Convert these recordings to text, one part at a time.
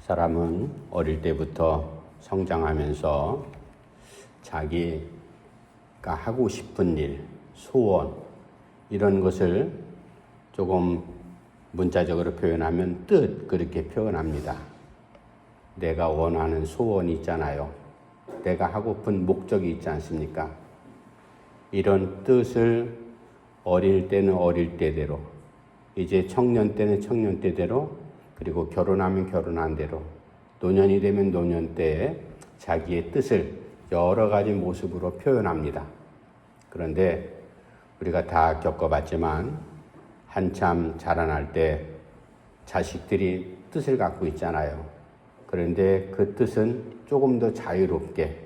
사람은 어릴 때부터 성장하면서 자기가 하고 싶은 일, 소원, 이런 것을 조금 문자적으로 표현하면 뜻, 그렇게 표현합니다. 내가 원하는 소원이 있잖아요. 내가 하고픈 목적이 있지 않습니까? 이런 뜻을 어릴 때는 어릴 때대로, 이제 청년 때는 청년 때대로, 그리고 결혼하면 결혼한 대로, 노년이 되면 노년 때에 자기의 뜻을 여러 가지 모습으로 표현합니다. 그런데 우리가 다 겪어봤지만 한참 자라날 때 자식들이 뜻을 갖고 있잖아요. 그런데 그 뜻은 조금 더 자유롭게,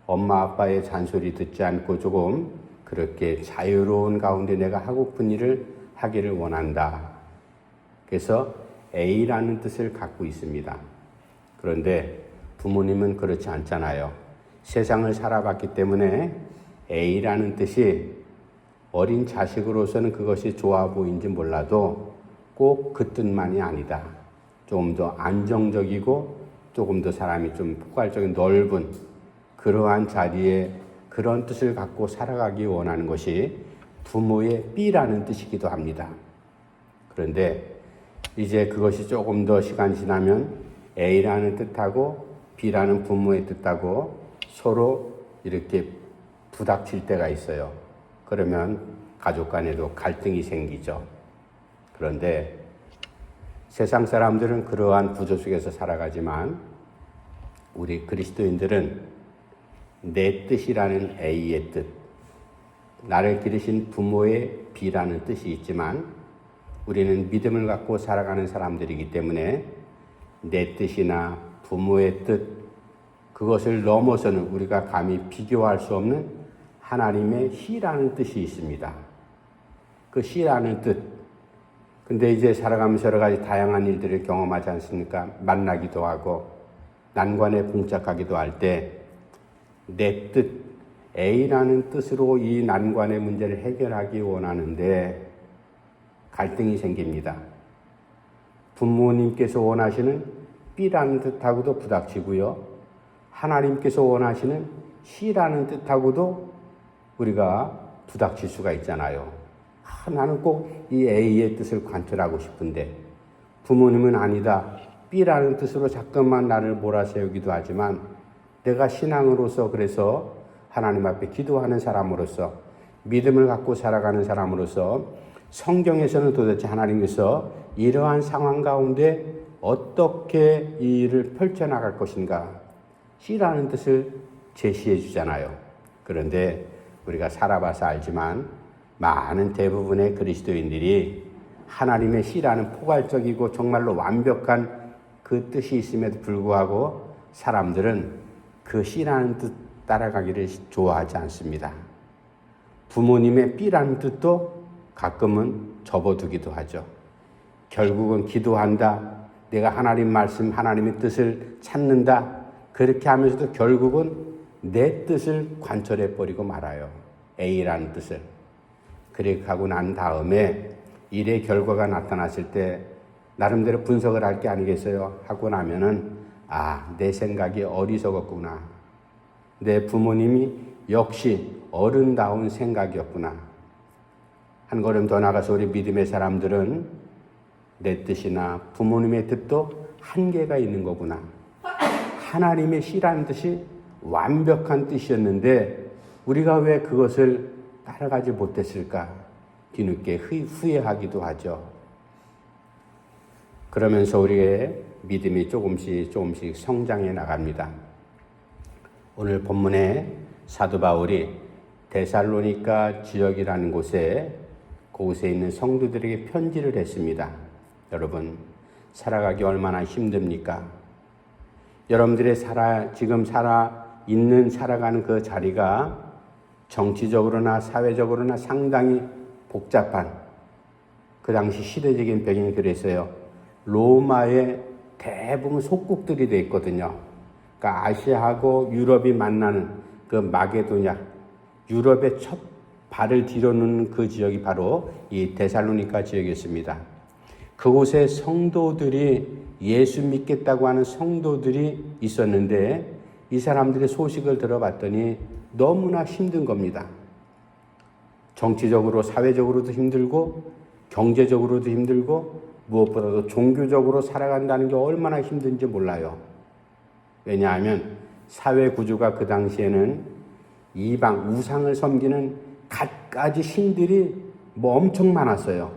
엄마 아빠의 잔소리 듣지 않고 조금 그렇게 자유로운 가운데 내가 하고픈 일을 하기를 원한다. 그래서 A라는 뜻을 갖고 있습니다. 그런데 부모님은 그렇지 않잖아요. 세상을 살아봤기 때문에 A라는 뜻이 어린 자식으로서는 그것이 좋아 보이는지 몰라도 꼭 그 뜻만이 아니다. 조금 더 안정적이고 조금 더 사람이 좀 포괄적인 넓은 그러한 자리에 그런 뜻을 갖고 살아가기 원하는 것이 부모의 B라는 뜻이기도 합니다. 그런데 이제 그것이 조금 더 시간이 지나면 A라는 뜻하고 B라는 부모의 뜻하고 서로 이렇게 부닥칠 때가 있어요. 그러면 가족 간에도 갈등이 생기죠. 그런데 세상 사람들은 그러한 구조 속에서 살아가지만 우리 그리스도인들은 내 뜻이라는 A의 뜻, 나를 기르신 부모의 B라는 뜻이 있지만 우리는 믿음을 갖고 살아가는 사람들이기 때문에 내 뜻이나 부모의 뜻, 그것을 넘어서는 우리가 감히 비교할 수 없는 하나님의 시라는 뜻이 있습니다. 그 시라는 뜻. 근데 이제 살아가면서 여러 가지 다양한 일들을 경험하지 않습니까? 만나기도 하고 난관에 봉착하기도 할 때 내 뜻, A라는 뜻으로 이 난관의 문제를 해결하기 원하는데 갈등이 생깁니다. 부모님께서 원하시는 B라는 뜻하고도 부닥치고요. 하나님께서 원하시는 C라는 뜻하고도 우리가 부닥칠 수가 있잖아요. 나는 꼭 이 A의 뜻을 관철하고 싶은데 부모님은 아니다. B라는 뜻으로 자꾸만 나를 몰아세우기도 하지만 내가 신앙으로서 그래서 하나님 앞에 기도하는 사람으로서 믿음을 갖고 살아가는 사람으로서 성경에서는 도대체 하나님께서 이러한 상황 가운데 어떻게 이 일을 펼쳐나갈 것인가 C라는 뜻을 제시해 주잖아요. 그런데 우리가 살아봐서 알지만 많은 대부분의 그리스도인들이 하나님의 C라는 포괄적이고 정말로 완벽한 그 뜻이 있음에도 불구하고 사람들은 그 C라는 뜻 따라가기를 좋아하지 않습니다. 부모님의 B라는 뜻도 가끔은 접어두기도 하죠. 결국은 기도한다. 내가 하나님 말씀, 하나님의 뜻을 찾는다. 그렇게 하면서도 결국은 내 뜻을 관철해버리고 말아요. A라는 뜻을. 그렇게 하고 난 다음에 일의 결과가 나타났을 때 나름대로 분석을 할 게 아니겠어요? 하고 나면은 내 생각이 어리석었구나. 내 부모님이 역시 어른다운 생각이었구나. 한 걸음 더 나가서 우리 믿음의 사람들은 내 뜻이나 부모님의 뜻도 한계가 있는 거구나. 하나님의 C라는 뜻이 완벽한 뜻이었는데 우리가 왜 그것을 따라가지 못했을까? 뒤늦게 후회하기도 하죠. 그러면서 우리의 믿음이 조금씩 성장해 나갑니다. 오늘 본문에 사도 바울이 데살로니가 지역이라는 그곳에 있는 성도들에게 편지를 했습니다. 여러분, 살아가기 얼마나 힘듭니까? 여러분들의 살아가는 그 자리가 정치적으로나 사회적으로나 상당히 복잡한 그 당시 시대적인 배경이 그랬어요. 로마의 대부분 속국들이 돼 있거든요. 그러니까 아시아하고 유럽이 만나는 그 마게도냐, 유럽의 첫 발을 뒤로놓는 그 지역이 바로 이 데살로니가 지역이었습니다. 그곳의 성도들이 예수 믿겠다고 하는 성도들이 있었는데 이 사람들의 소식을 들어봤더니 너무나 힘든 겁니다. 정치적으로, 사회적으로도 힘들고 경제적으로도 힘들고 무엇보다도 종교적으로 살아간다는 게 얼마나 힘든지 몰라요. 왜냐하면 사회 구조가 그 당시에는 이방, 우상을 섬기는 갖가지 신들이 엄청 많았어요.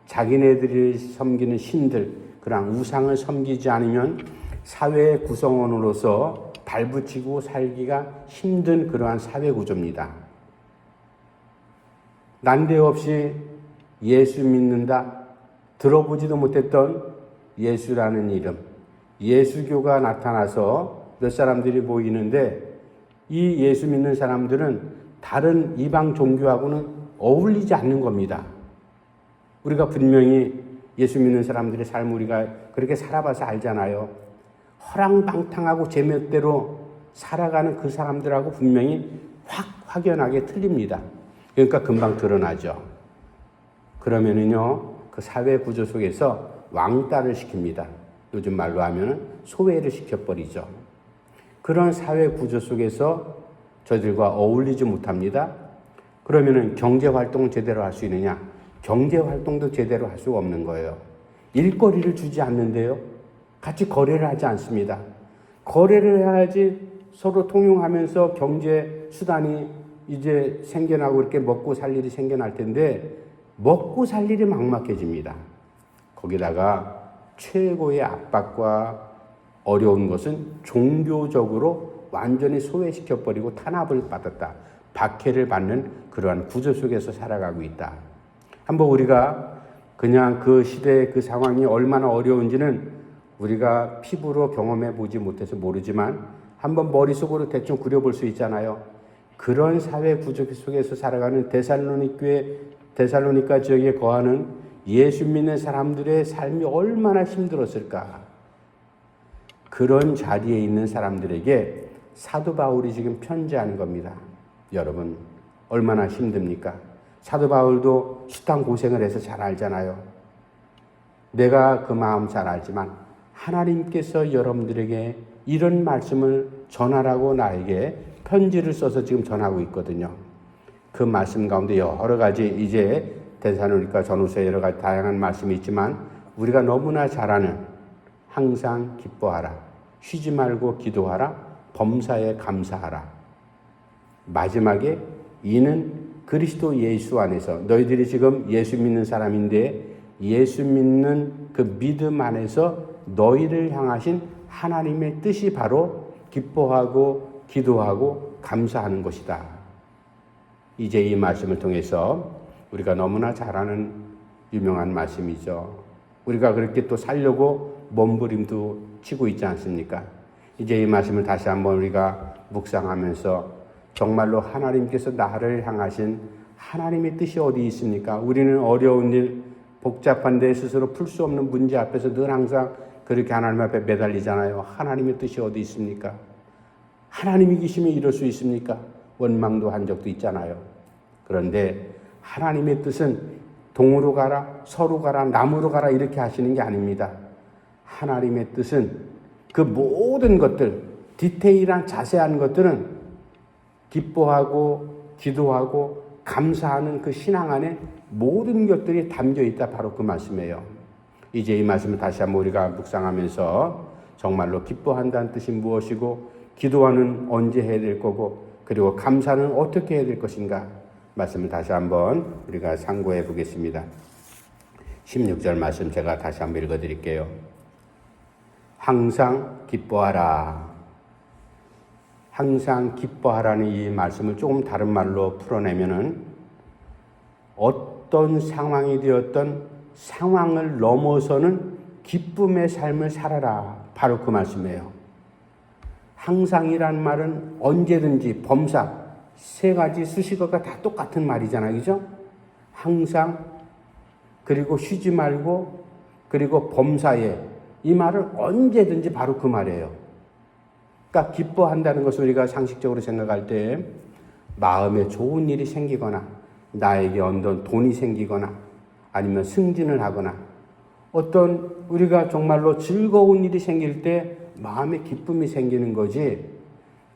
자기네들이 섬기는 신들, 그런 우상을 섬기지 않으면 사회 구성원으로서 발붙이고 살기가 힘든 그러한 사회 구조입니다. 난데없이 예수 믿는다, 들어보지도 못했던 예수라는 이름, 예수교가 나타나서 몇 사람들이 모이는데 이 예수 믿는 사람들은 다른 이방 종교하고는 어울리지 않는 겁니다. 우리가 분명히 예수 믿는 사람들의 삶을 우리가 그렇게 살아봐서 알잖아요. 허랑방탕하고 제멋대로 살아가는 그 사람들하고 분명히 확연하게 틀립니다. 그러니까 금방 드러나죠. 그러면은요, 그 사회 구조 속에서 왕따를 시킵니다. 요즘 말로 하면 소외를 시켜버리죠. 그런 사회 구조 속에서 저들과 어울리지 못합니다. 그러면은 경제 활동을 제대로 할 수 있느냐? 경제 활동도 제대로 할 수가 없는 거예요. 일거리를 주지 않는데요. 같이 거래를 하지 않습니다. 거래를 해야지 서로 통용하면서 경제 수단이 이제 생겨나고 이렇게 먹고 살 일이 생겨날 텐데 먹고 살 일이 막막해집니다. 거기다가 최고의 압박과 어려운 것은 종교적으로 완전히 소외시켜버리고 탄압을 받았다. 박해를 받는 그러한 구조 속에서 살아가고 있다. 한번 우리가 그냥 그 시대의 그 상황이 얼마나 어려운지는 우리가 피부로 경험해 보지 못해서 모르지만 한번 머릿속으로 대충 그려볼 수 있잖아요. 그런 사회 구조 속에서 살아가는 데살로니가 지역에 거하는 예수 믿는 사람들의 삶이 얼마나 힘들었을까. 그런 자리에 있는 사람들에게 사도 바울이 지금 편지하는 겁니다. 여러분, 얼마나 힘듭니까? 사도 바울도 숱한 고생을 해서 잘 알잖아요. 내가 그 마음 잘 알지만 하나님께서 여러분들에게 이런 말씀을 전하라고 나에게 편지를 써서 지금 전하고 있거든요. 그 말씀 가운데 여러 가지 이제 데살로니가 전후서에 여러 가지 다양한 말씀이 있지만 우리가 너무나 잘 아는 항상 기뻐하라, 쉬지 말고 기도하라, 범사에 감사하라. 마지막에 이는 그리스도 예수 안에서 너희들이 지금 예수 믿는 사람인데 예수 믿는 그 믿음 안에서 너희를 향하신 하나님의 뜻이 바로 기뻐하고 기도하고 감사하는 것이다. 이제 이 말씀을 통해서 우리가 너무나 잘 아는 유명한 말씀이죠. 우리가 그렇게 또 살려고 몸부림도 치고 있지 않습니까? 이제 이 말씀을 다시 한번 우리가 묵상하면서 정말로 하나님께서 나를 향하신 하나님의 뜻이 어디 있습니까? 우리는 어려운 일, 복잡한데 스스로 풀 수 없는 문제 앞에서 늘 항상 그렇게 하나님 앞에 매달리잖아요. 하나님의 뜻이 어디 있습니까? 하나님이 계시면 이럴 수 있습니까? 원망도 한 적도 있잖아요. 그런데 하나님의 뜻은 동으로 가라, 서로 가라, 남으로 가라 이렇게 하시는 게 아닙니다. 하나님의 뜻은 그 모든 것들, 디테일한 자세한 것들은 기뻐하고 기도하고 감사하는 그 신앙 안에 모든 것들이 담겨 있다. 바로 그 말씀이에요. 이제 이 말씀을 다시 한번 우리가 묵상하면서 정말로 기뻐한다는 뜻이 무엇이고 기도하는 언제 해야 될 거고 그리고 감사는 어떻게 해야 될 것인가 말씀을 다시 한번 우리가 상고해 보겠습니다. 16절 말씀 제가 다시 한번 읽어드릴게요. 항상 기뻐하라. 항상 기뻐하라는 이 말씀을 조금 다른 말로 풀어내면은 어떤 상황이 되었던 상황을 넘어서는 기쁨의 삶을 살아라. 바로 그 말씀이에요. 항상이란 말은 언제든지 범사 세 가지 수식어가 다 똑같은 말이잖아요. 그죠? 항상 그리고 쉬지 말고 그리고 범사에 이 말은 언제든지 바로 그 말이에요. 그러니까 기뻐한다는 것을 우리가 상식적으로 생각할 때 마음에 좋은 일이 생기거나 나에게 어떤 돈이 생기거나 아니면 승진을 하거나 어떤 우리가 정말로 즐거운 일이 생길 때 마음에 기쁨이 생기는 거지.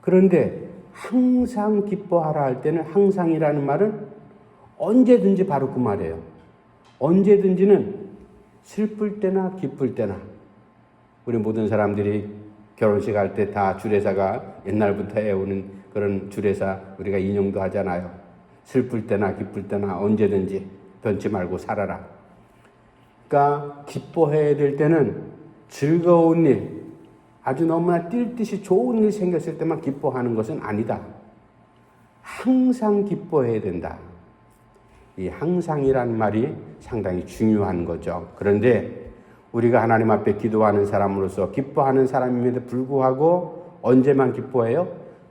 그런데 항상 기뻐하라 할 때는 항상이라는 말은 언제든지 바로 그 말이에요. 언제든지는 슬플 때나 기쁠 때나. 우리 모든 사람들이 결혼식 할 때 다 주례사가 옛날부터 해오는 그런 주례사 우리가 인용도 하잖아요. 슬플 때나 기쁠 때나 언제든지 변치 말고 살아라. 그러니까 기뻐해야 될 때는 즐거운 일, 아주 너무나 뛸 듯이 좋은 일 생겼을 때만 기뻐하는 것은 아니다. 항상 기뻐해야 된다. 이 항상이란 말이 상당히 중요한 거죠. 그런데 우리가 하나님 앞에 기도하는 사람으로서 기뻐하는 사람임에도 불구하고 언제만 기뻐해요?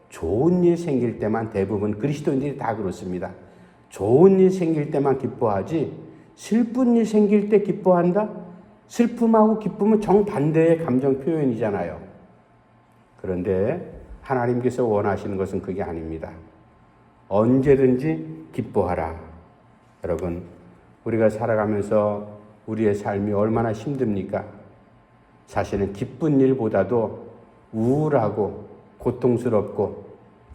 좋은 일 생길 때만. 대부분 그리스도인들이 다 그렇습니다. 좋은 일 생길 때만 기뻐하지 슬픈 일 생길 때 기뻐한다? 슬픔하고 기쁨은 정반대의 감정 표현이잖아요. 그런데 하나님께서 원하시는 것은 그게 아닙니다. 언제든지 기뻐하라. 여러분, 우리가 살아가면서 우리의 삶이 얼마나 힘듭니까? 사실은 기쁜 일보다도 우울하고 고통스럽고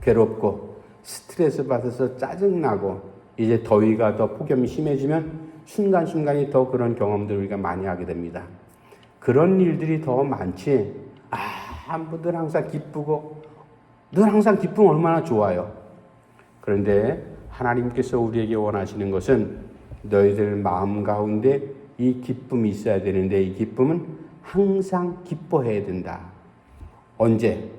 괴롭고 스트레스 받아서 짜증나고 이제 더위가 더 폭염이 심해지면 순간순간이 더 그런 경험들을 우리가 많이 하게 됩니다. 그런 일들이 더 많지. 늘 항상 기쁘고 늘 항상 기쁘면 얼마나 좋아요. 그런데 하나님께서 우리에게 원하시는 것은 너희들 마음 가운데 이 기쁨이 있어야 되는데 이 기쁨은 항상 기뻐해야 된다. 언제?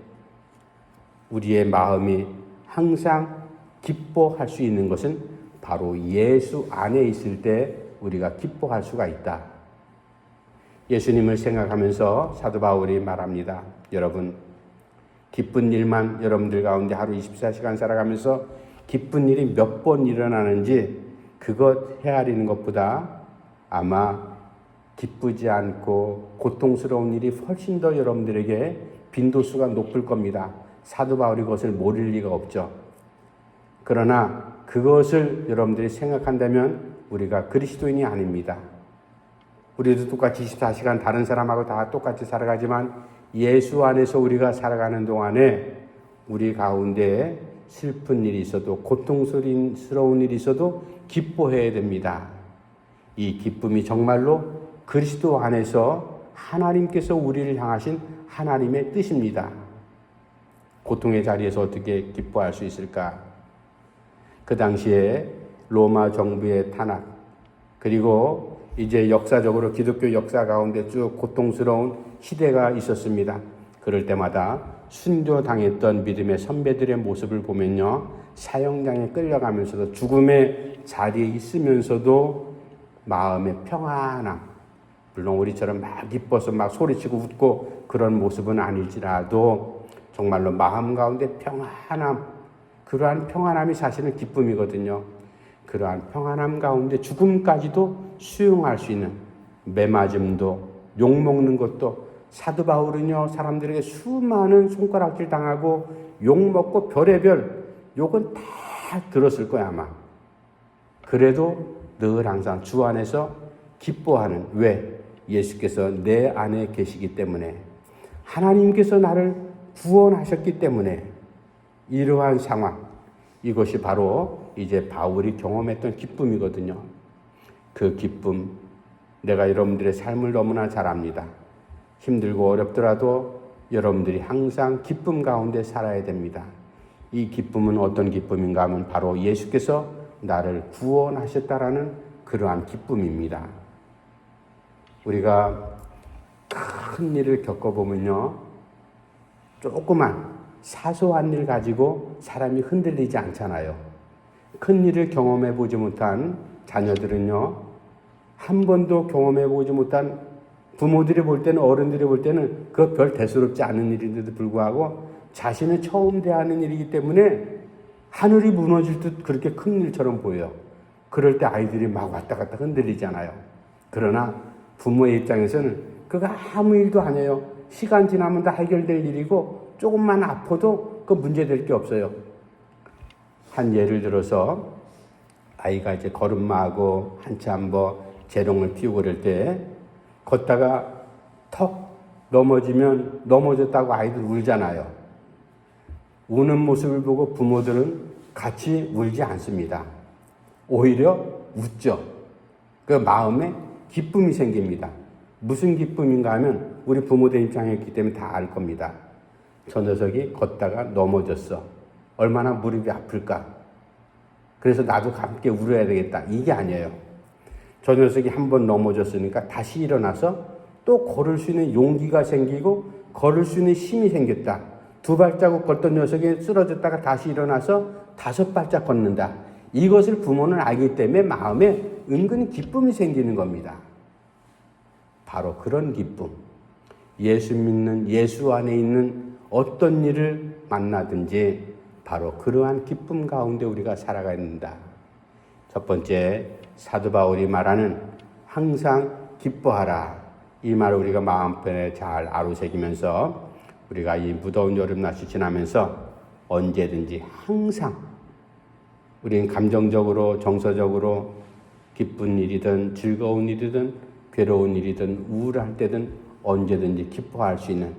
우리의 마음이 항상 기뻐할 수 있는 것은 바로 예수 안에 있을 때 우리가 기뻐할 수가 있다. 예수님을 생각하면서 사도 바울이 말합니다. 여러분, 기쁜 일만 여러분들 가운데 하루 24시간 살아가면서 기쁜 일이 몇 번 일어나는지 그것 헤아리는 것보다 아마 기쁘지 않고 고통스러운 일이 훨씬 더 여러분들에게 빈도수가 높을 겁니다. 사도 바울이 그것을 모를 리가 없죠. 그러나 그것을 여러분들이 생각한다면 우리가 그리스도인이 아닙니다. 우리도 똑같이 24시간 다른 사람하고 다 똑같이 살아가지만 예수 안에서 우리가 살아가는 동안에 우리 가운데 슬픈 일이 있어도 고통스러운 일이 있어도 기뻐해야 됩니다. 이 기쁨이 정말로 그리스도 안에서 하나님께서 우리를 향하신 하나님의 뜻입니다. 고통의 자리에서 어떻게 기뻐할 수 있을까? 그 당시에 로마 정부의 탄압, 그리고 이제 역사적으로 기독교 역사 가운데 쭉 고통스러운 시대가 있었습니다. 그럴 때마다 순교당했던 믿음의 선배들의 모습을 보면요, 사형장에 끌려가면서도 죽음의 자리에 있으면서도 마음의 평안함, 물론 우리처럼 막 기뻐서 막 소리치고 웃고 그런 모습은 아니지라도 정말로 마음 가운데 평안함, 그러한 평안함이 사실은 기쁨이거든요. 그러한 평안함 가운데 죽음까지도 수용할 수 있는, 매맞음도 욕먹는 것도, 사도 바울은요 사람들에게 수많은 손가락질 당하고 욕먹고 별의별 욕은 다 들었을 거야 아마. 그래도 늘 항상 주 안에서 기뻐하는, 왜? 예수께서 내 안에 계시기 때문에, 하나님께서 나를 구원하셨기 때문에. 이러한 상황, 이것이 바로 이제 바울이 경험했던 기쁨이거든요. 그 기쁨, 내가 여러분들의 삶을 너무나 잘 압니다. 힘들고 어렵더라도 여러분들이 항상 기쁨 가운데 살아야 됩니다. 이 기쁨은 어떤 기쁨인가 하면 바로 예수께서 나를 구원하셨다라는 그러한 기쁨입니다. 우리가 큰 일을 겪어보면요, 조그만 사소한 일 가지고 사람이 흔들리지 않잖아요. 큰 일을 경험해 보지 못한 자녀들은요, 한 번도 경험해 보지 못한 부모들이 볼 때는, 어른들이 볼 때는 그거 별 대수롭지 않은 일인데도 불구하고 자신은 처음 대하는 일이기 때문에 하늘이 무너질 듯 그렇게 큰 일처럼 보여요. 그럴 때 아이들이 막 왔다 갔다 흔들리잖아요. 그러나 부모의 입장에서는 그거 아무 일도 아니에요. 시간 지나면 다 해결될 일이고 조금만 아파도 그 문제될 게 없어요. 한 예를 들어서 아이가 이제 걸음마하고 한참 재롱을 피우고 그럴 때 걷다가 턱 넘어지면 넘어졌다고 아이들 울잖아요. 우는 모습을 보고 부모들은 같이 울지 않습니다. 오히려 웃죠. 그 마음에 기쁨이 생깁니다. 무슨 기쁨인가 하면 우리 부모들 입장이었기 때문에 다 알 겁니다. 저 녀석이 걷다가 넘어졌어. 얼마나 무릎이 아플까. 그래서 나도 함께 울어야 되겠다. 이게 아니에요. 저 녀석이 한번 넘어졌으니까 다시 일어나서 또 걸을 수 있는 용기가 생기고 걸을 수 있는 힘이 생겼다. 2발자국 걷던 녀석이 쓰러졌다가 다시 일어나서 5발짝 걷는다. 이것을 부모는 알기 때문에 마음에 은근히 기쁨이 생기는 겁니다. 바로 그런 기쁨. 예수 믿는 예수 안에 있는 어떤 일을 만나든지 바로 그러한 기쁨 가운데 우리가 살아가야 된다. 첫 번째, 사도 바울이 말하는 항상 기뻐하라. 이 말을 우리가 마음편에 잘 아로새기면서 우리가 이 무더운 여름 날씨 지나면서 언제든지 항상 우리는 감정적으로 정서적으로 기쁜 일이든 즐거운 일이든 괴로운 일이든 우울할 때든 언제든지 기뻐할 수 있는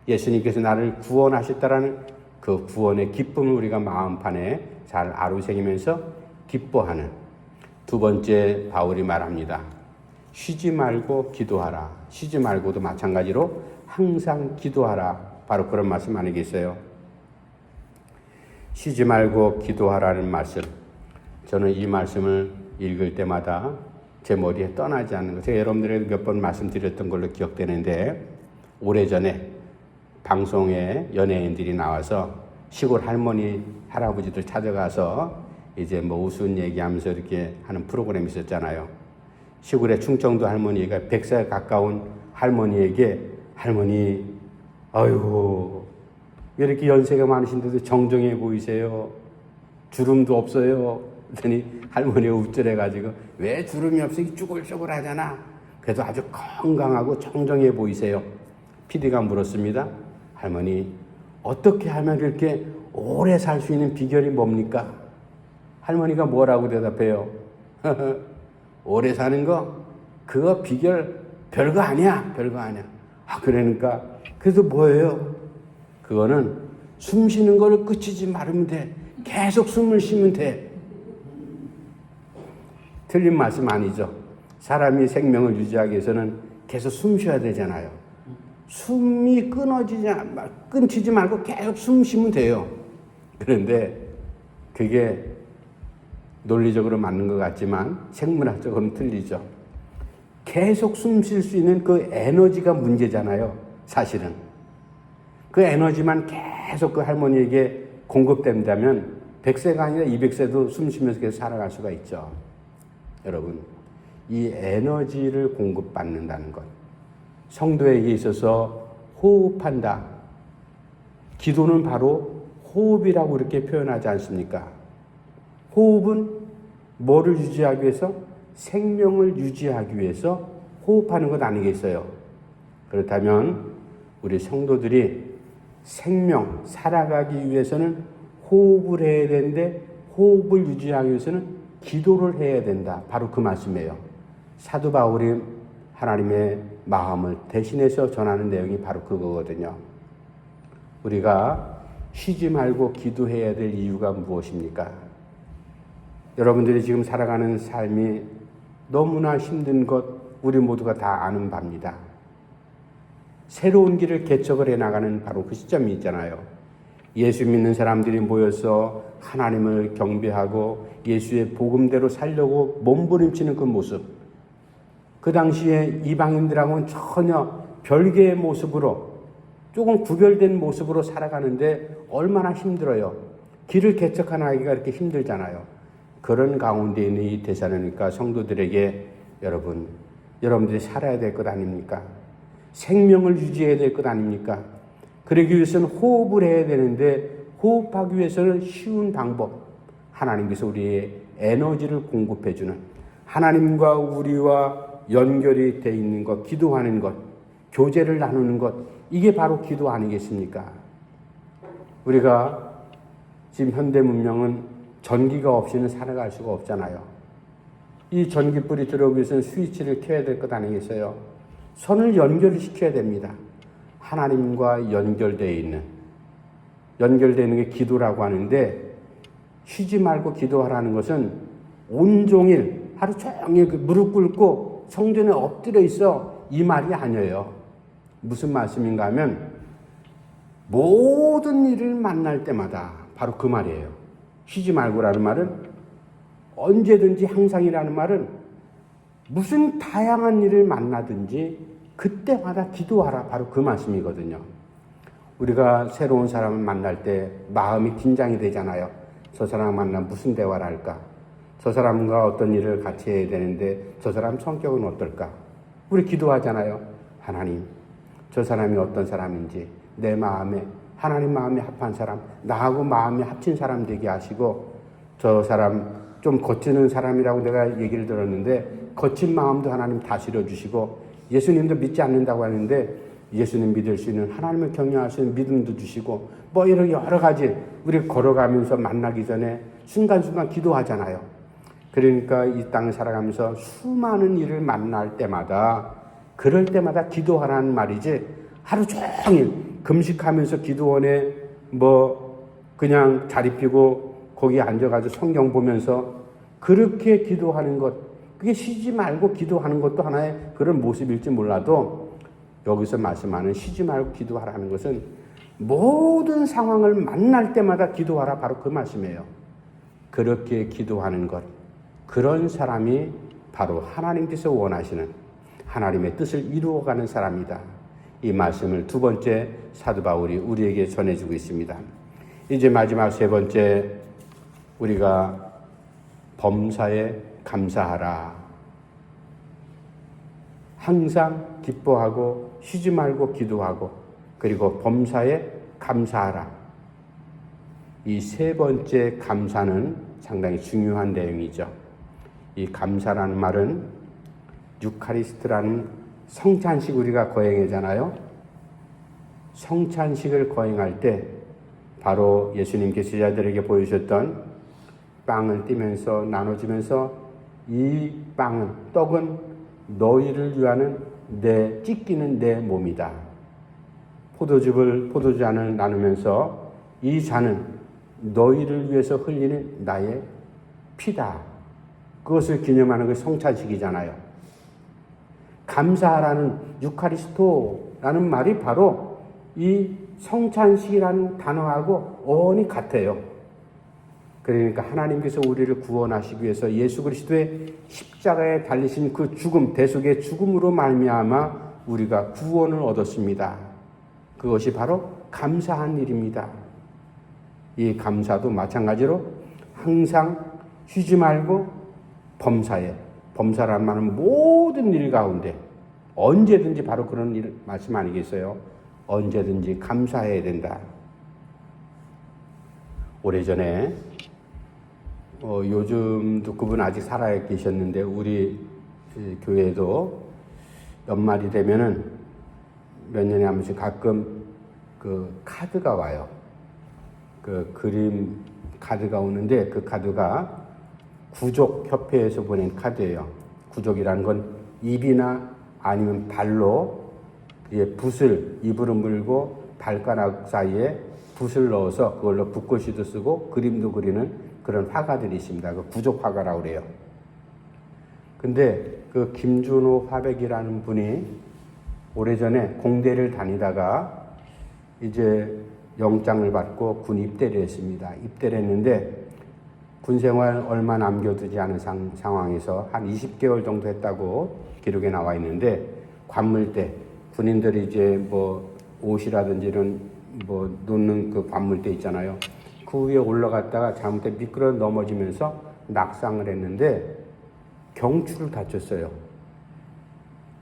예수님께서 나를 구원하셨다라는 그 구원의 기쁨을 우리가 마음판에 잘 아로새기면서 기뻐하는. 두 번째, 바울이 말합니다. 쉬지 말고 기도하라. 쉬지 말고도 마찬가지로 항상 기도하라. 바로 그런 말씀 아니겠어요? 쉬지 말고 기도하라는 말씀. 저는 이 말씀을 읽을 때마다 제 머리에 떠나지 않는 것. 제가 여러분들에게 몇 번 말씀드렸던 걸로 기억되는데, 오래전에 방송에 연예인들이 나와서 시골 할머니, 할아버지들 찾아가서 이제 뭐 우스운 얘기하면서 이렇게 하는 프로그램이 있었잖아요. 시골의 충청도 할머니가 100살 가까운 할머니에게, 할머니, 아이고, 왜 이렇게 연세가 많으신데도 정정해 보이세요? 주름도 없어요. 그랬더니 할머니가 우쭐해가지고, 왜 주름이 없어? 쭈글쭈글 하잖아. 그래도 아주 건강하고 정정해 보이세요. PD가 물었습니다. 할머니, 어떻게 하면 그렇게 오래 살 수 있는 비결이 뭡니까? 할머니가 뭐라고 대답해요? 오래 사는 거, 그거 비결 별거 아니야. 별거 아니야. 아, 그러니까, 그래서 뭐예요? 그거는 숨 쉬는 거를 끝이지 말으면 돼. 계속 숨을 쉬면 돼. 틀린 말씀 아니죠. 사람이 생명을 유지하기 위해서는 계속 숨 쉬어야 되잖아요. 숨이 끊기지 말고 계속 숨 쉬면 돼요. 그런데 그게 논리적으로 맞는 것 같지만 생물학적으로는 틀리죠. 계속 숨 쉴 수 있는 그 에너지가 문제잖아요. 사실은. 그 에너지만 계속 그 할머니에게 공급된다면 100세가 아니라 200세도 숨 쉬면서 계속 살아갈 수가 있죠. 여러분, 이 에너지를 공급받는다는 것. 성도에게 있어서 호흡한다. 기도는 바로 호흡이라고 이렇게 표현하지 않습니까? 호흡은 뭐를 유지하기 위해서? 생명을 유지하기 위해서 호흡하는 것 아니겠어요? 그렇다면 우리 성도들이 생명, 살아가기 위해서는 호흡을 해야 되는데 호흡을 유지하기 위해서는 기도를 해야 된다. 바로 그 말씀이에요. 사도 바울이 하나님의 마음을 대신해서 전하는 내용이 바로 그거거든요. 우리가 쉬지 말고 기도해야 될 이유가 무엇입니까? 여러분들이 지금 살아가는 삶이 너무나 힘든 것 우리 모두가 다 아는 바입니다. 새로운 길을 개척을 해나가는 바로 그 시점이 있잖아요. 예수 믿는 사람들이 모여서 하나님을 경배하고 예수의 복음대로 살려고 몸부림치는 그 모습. 그 당시에 이방인들하고는 전혀 별개의 모습으로 조금 구별된 모습으로 살아가는데 얼마나 힘들어요. 길을 개척하기가 이렇게 힘들잖아요. 그런 가운데 있는 이 데살로니가 성도들에게 여러분들이 살아야 될 것 아닙니까? 생명을 유지해야 될 것 아닙니까? 그러기 위해서는 호흡을 해야 되는데 호흡하기 위해서는 쉬운 방법. 하나님께서 우리의 에너지를 공급해주는 하나님과 우리와 연결이 되어 있는 것, 기도하는 것, 교제를 나누는 것, 이게 바로 기도 아니겠습니까? 우리가 지금 현대 문명은 전기가 없이는 살아갈 수가 없잖아요. 이 전기불이 들어오기 위해서는 스위치를 켜야 될 것 아니겠어요? 선을 연결시켜야 됩니다. 하나님과 연결되어 있는 게 기도라고 하는데, 쉬지 말고 기도하라는 것은 온종일 하루 종일 무릎 꿇고 성전에 엎드려 있어, 이 말이 아니에요. 무슨 말씀인가 하면 모든 일을 만날 때마다, 바로 그 말이에요. 쉬지 말고라는 말은, 언제든지 항상이라는 말은 무슨 다양한 일을 만나든지 그때마다 기도하라, 바로 그 말씀이거든요. 우리가 새로운 사람을 만날 때 마음이 긴장이 되잖아요. 저 사람 만나면 무슨 대화를 할까? 저 사람과 어떤 일을 같이 해야 되는데 저 사람 성격은 어떨까? 우리 기도하잖아요. 하나님, 저 사람이 어떤 사람인지 내 마음에, 하나님 마음에 합한 사람, 나하고 마음이 합친 사람 되게 하시고, 저 사람 좀 거치는 사람이라고 내가 얘기를 들었는데 거친 마음도 하나님 다스려 주시고, 예수님도 믿지 않는다고 하는데 예수님 믿을 수 있는, 하나님을 경외할 수 있는 믿음도 주시고, 뭐 이런 여러 가지 우리 걸어가면서 만나기 전에 순간순간 기도하잖아요. 그러니까 이 땅을 살아가면서 수많은 일을 만날 때마다, 그럴 때마다 기도하라는 말이지, 하루 종일 금식하면서 기도원에 뭐 그냥 자리 피고 거기 앉아가지고 성경 보면서 그렇게 기도하는 것, 그게 쉬지 말고 기도하는 것도 하나의 그런 모습일지 몰라도, 여기서 말씀하는 쉬지 말고 기도하라는 것은 모든 상황을 만날 때마다 기도하라, 바로 그 말씀이에요. 그렇게 기도하는 것, 그런 사람이 바로 하나님께서 원하시는 하나님의 뜻을 이루어가는 사람이다. 이 말씀을 두 번째 사도 바울이 우리에게 전해주고 있습니다. 이제 마지막 세 번째, 우리가 범사에 감사하라. 항상 기뻐하고 쉬지 말고 기도하고, 그리고 범사에 감사하라. 이 세 번째 감사는 상당히 중요한 내용이죠. 이 감사라는 말은 유카리스트라는 성찬식 우리가 거행하잖아요. 성찬식을 거행할 때 바로 예수님께서 제자들에게 보여주셨던 빵을 띠면서 나눠주면서, 이 빵은, 떡은 너희를 위하는 찢기는 내 몸이다. 포도주잔을 나누면서 이 잔은 너희를 위해서 흘리는 나의 피다. 그것을 기념하는 게 성찬식이잖아요. 감사하라는 유카리스토라는 말이 바로 이 성찬식이라는 단어하고 어원이 같아요. 그러니까 하나님께서 우리를 구원하시기 위해서 예수 그리스도의 십자가에 달리신 그 죽음, 대속의 죽음으로 말미암아 우리가 구원을 얻었습니다. 그것이 바로 감사한 일입니다. 이 감사도 마찬가지로 항상 쉬지 말고 범사란 말은 모든 일 가운데 언제든지, 바로 그런 일 말씀 아니겠어요? 언제든지 감사해야 된다. 오래전에 요즘도 그분 아직 살아 계셨는데, 우리 교회도 연말이 되면은 몇 년에 한 번씩 가끔 그 카드가 와요. 그 그림 카드가 오는데, 그 카드가 구족협회에서 보낸 카드예요. 구족이라는 건 입이나 아니면 발로 붓을 입으로 물고 발가락 사이에 붓을 넣어서 그걸로 붓글씨도 쓰고 그림도 그리는 그런 화가들이 있습니다. 그 구족 화가라고 그래요. 근데 그 김준호 화백이라는 분이 오래전에 공대를 다니다가 이제 영장을 받고 군 입대를 했습니다. 입대를 했는데 군생활 얼마 남겨두지 않은 상황에서 한 20개월 정도 했다고 기록에 나와 있는데, 관물대, 군인들이 이제 뭐 옷이라든지 이런 뭐 놓는 그 관물대 있잖아요. 그 위에 올라갔다가 잘못해 미끄러 넘어지면서 낙상을 했는데 경추를 다쳤어요.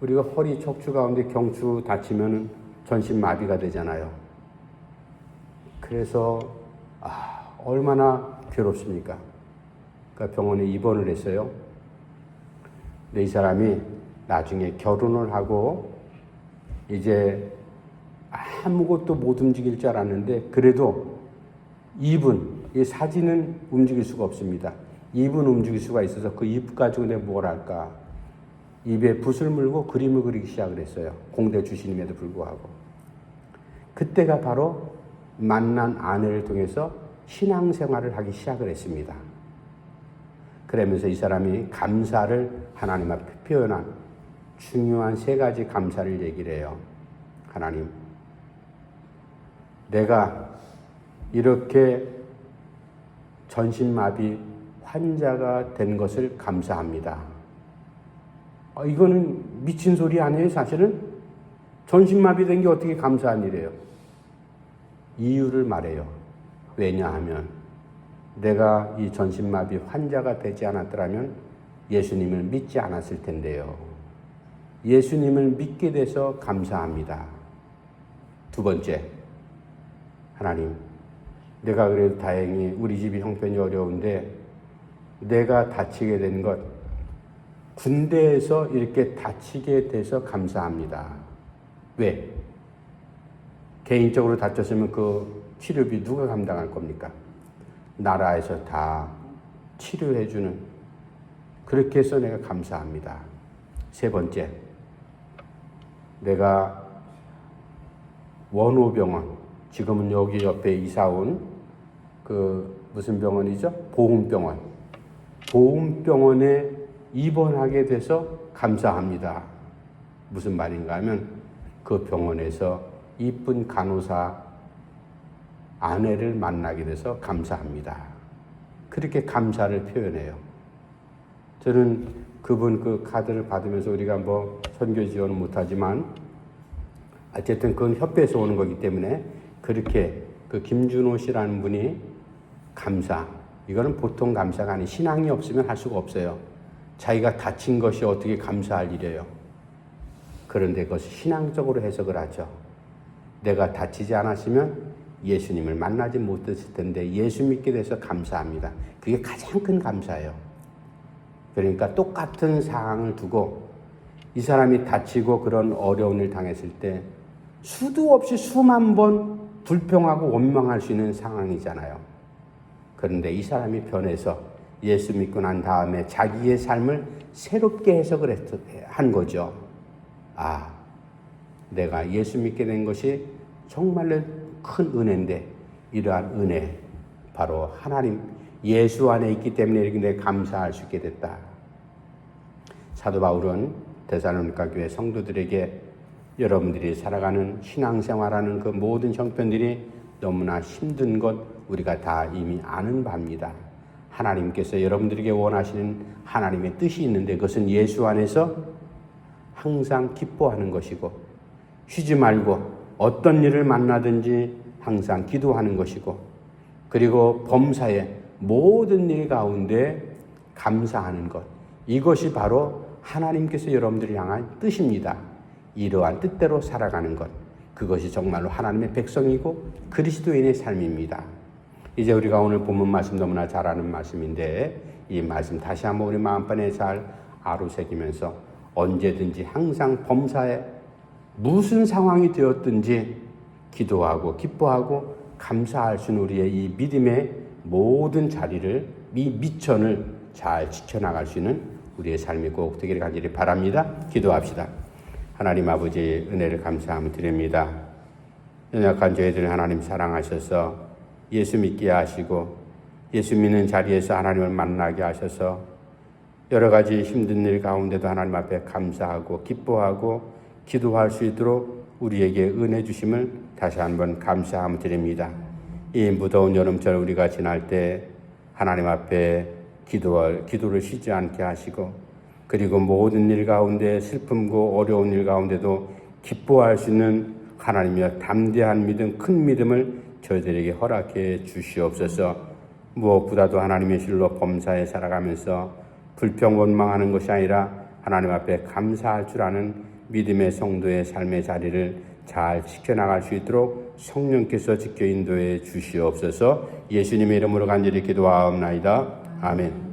우리가 허리 척추 가운데 경추 다치면 전신 마비가 되잖아요. 그래서 얼마나 괴롭습니까? 그러니까 병원에 입원을 했어요. 근데 이 사람이 나중에 결혼을 하고 이제 아무것도 못 움직일 줄 알았는데, 그래도 입은, 이 사진은 움직일 수가 없습니다. 입은 움직일 수가 있어서 그 입 가지고 내가 뭘 할까? 입에 붓을 물고 그림을 그리기 시작을 했어요. 공대 출신임에도 불구하고. 그때가 바로 만난 아내를 통해서 신앙생활을 하기 시작을 했습니다. 그러면서 이 사람이 감사를 하나님 앞에 표현한 중요한 3가지 감사를 얘기를 해요. 하나님, 내가 이렇게 전신마비 환자가 된 것을 감사합니다. 이거는 미친 소리 아니에요, 사실은? 전신마비 된 게 어떻게 감사한 일이에요? 이유를 말해요. 왜냐하면 내가 이 전신마비 환자가 되지 않았더라면 예수님을 믿지 않았을 텐데요. 예수님을 믿게 돼서 감사합니다. 2번째, 하나님, 내가 그래도 다행히 우리 집이 형편이 어려운데 내가 다치게 된 것, 군대에서 이렇게 다치게 돼서 감사합니다. 왜? 개인적으로 다쳤으면 그 치료비 누가 감당할 겁니까? 나라에서 다 치료해주는, 그렇게 해서 내가 감사합니다. 3번째, 내가 원호병원, 지금은 여기 옆에 이사 온 무슨 병원이죠? 보훈병원. 보훈병원에 입원하게 돼서 감사합니다. 무슨 말인가 하면 그 병원에서 이쁜 간호사 아내를 만나게 돼서 감사합니다. 그렇게 감사를 표현해요. 저는 그분 그 카드를 받으면서 우리가 뭐 선교 지원은 못하지만 어쨌든 그건 협회에서 오는 거기 때문에 그렇게 그 김준호 씨라는 분이 감사, 이거는 보통 감사가 아니, 신앙이 없으면 할 수가 없어요. 자기가 다친 것이 어떻게 감사할 일이에요. 그런데 그것을 신앙적으로 해석을 하죠. 내가 다치지 않았으면 예수님을 만나지 못했을 텐데 예수 믿게 돼서 감사합니다. 그게 가장 큰 감사예요. 그러니까 똑같은 상황을 두고 이 사람이 다치고 그런 어려운 일 당했을 때 수도 없이 수만 번 불평하고 원망할 수 있는 상황이잖아요. 그런데 이 사람이 변해서 예수 믿고 난 다음에 자기의 삶을 새롭게 해석을 한 거죠. 아, 내가 예수 믿게 된 것이 정말로 큰 은혜인데 이러한 은혜, 바로 하나님 예수 안에 있기 때문에 이렇게 내가 감사할 수 있게 됐다. 사도 바울은 데살로니가 교회 성도들에게 여러분들이 살아가는 신앙생활하는 그 모든 형편들이 너무나 힘든 것 우리가 다 이미 아는 바입니다. 하나님께서 여러분들에게 원하시는 하나님의 뜻이 있는데 그것은 예수 안에서 항상 기뻐하는 것이고 쉬지 말고 어떤 일을 만나든지 항상 기도하는 것이고 그리고 범사에 모든 일 가운데 감사하는 것, 이것이 바로 하나님께서 여러분들을 향한 뜻입니다. 이러한 뜻대로 살아가는 것, 그것이 정말로 하나님의 백성이고 그리스도인의 삶입니다. 이제 우리가 오늘 본문 말씀 너무나 잘 아는 말씀인데 이 말씀 다시 한번 우리 마음판에 잘 아로새기면서 언제든지 항상 범사에 무슨 상황이 되었든지 기도하고 기뻐하고 감사할 수 있는 우리의 이 믿음의 모든 자리를, 이 미천을 잘 지켜나갈 수 있는 우리의 삶이 꼭 되기를 간절히 바랍니다. 기도합시다. 하나님 아버지, 은혜를 감사함을 드립니다. 연약한 저희들 하나님 사랑하셔서 예수 믿게 하시고 예수 믿는 자리에서 하나님을 만나게 하셔서 여러 가지 힘든 일 가운데도 하나님 앞에 감사하고 기뻐하고 기도할 수 있도록 우리에게 은혜 주심을 다시 한번 감사함을 드립니다. 이 무더운 여름철 우리가 지날 때 하나님 앞에 기도를 쉬지 않게 하시고 그리고 모든 일 가운데 슬픔고 어려운 일 가운데도 기뻐할 수 있는 하나님의 담대한 믿음, 큰 믿음을 저희들에게 허락해 주시옵소서. 무엇보다도 하나님의 실로 범사에 살아가면서 불평 원망하는 것이 아니라 하나님 앞에 감사할 줄 아는 믿음의 성도의 삶의 자리를 잘 지켜나갈 수 있도록 성령께서 지켜 인도해 주시옵소서. 예수님의 이름으로 간절히 기도하옵나이다. 아멘.